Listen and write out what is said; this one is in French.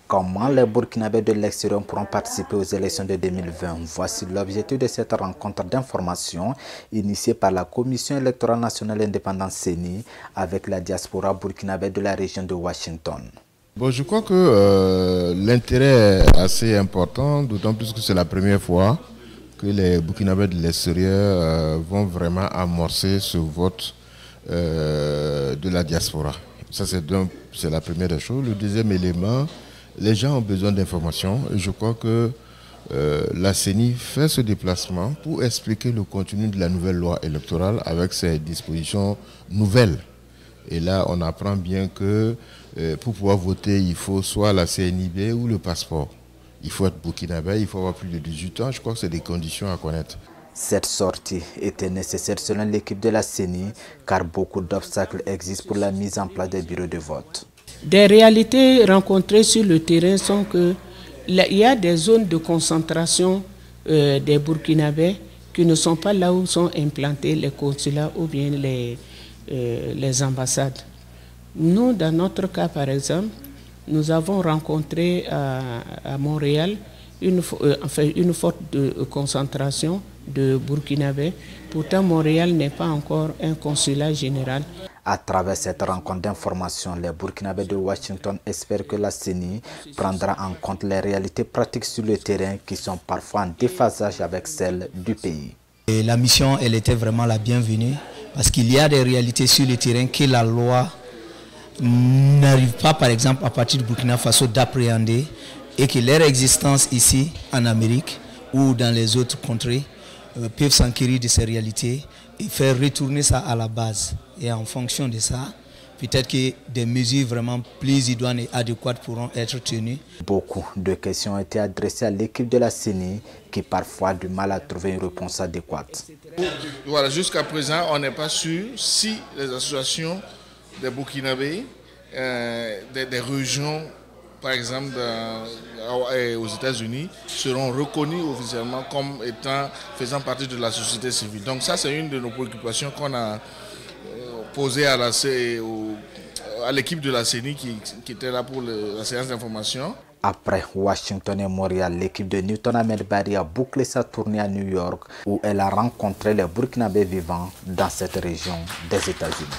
Comment les Burkinabés de l'extérieur pourront participer aux élections de 2020? Voici l'objectif de cette rencontre d'information initiée par la Commission électorale nationale indépendante CENI avec la diaspora burkinabé de la région de Washington. Bon, je crois que l'intérêt est assez important, d'autant plus que c'est la première fois que les Burkinabés de l'extérieur vont vraiment amorcer ce vote de la diaspora. Ça, c'est la première des choses. Le deuxième élément, les gens ont besoin d'informations et je crois que la CENI fait ce déplacement pour expliquer le contenu de la nouvelle loi électorale avec ses dispositions nouvelles. Et là, on apprend bien que pour pouvoir voter, il faut soit la CNIB ou le passeport. Il faut être burkinabé, il faut avoir plus de 18 ans. Je crois que c'est des conditions à connaître. Cette sortie était nécessaire selon l'équipe de la CENI car beaucoup d'obstacles existent pour la mise en place des bureaux de vote. Des réalités rencontrées sur le terrain sont qu'il y a des zones de concentration des Burkinabés qui ne sont pas là où sont implantés les consulats ou bien les ambassades. Nous, dans notre cas par exemple, nous avons rencontré à Montréal une forte concentration de Burkinabés. Pourtant, Montréal n'est pas encore un consulat général. À travers cette rencontre d'information, les Burkinabés de Washington espèrent que la CENI prendra en compte les réalités pratiques sur le terrain qui sont parfois en déphasage avec celles du pays. Et la mission, elle était vraiment la bienvenue parce qu'il y a des réalités sur le terrain que la loi n'arrive pas, par exemple, à partir du Burkina Faso d'appréhender et que leur existence ici, en Amérique ou dans les autres contrées, peuvent s'enquérir de ces réalités et faire retourner ça à la base. Et en fonction de ça, peut-être que des mesures vraiment plus idoines et adéquates pourront être tenues. Beaucoup de questions ont été adressées à l'équipe de la CENI qui parfois a du mal à trouver une réponse adéquate. Voilà, jusqu'à présent, on n'est pas sûr si les associations des Burkinabés, des régions, par exemple aux États-Unis, seront reconnues officiellement comme faisant partie de la société civile. Donc ça, c'est une de nos préoccupations qu'on a posée à l'équipe de la CENI qui était là pour la séance d'information. Après Washington et Montréal, l'équipe de Newton Ahmed Bari a bouclé sa tournée à New York où elle a rencontré les Burkinabés vivant dans cette région des États-Unis.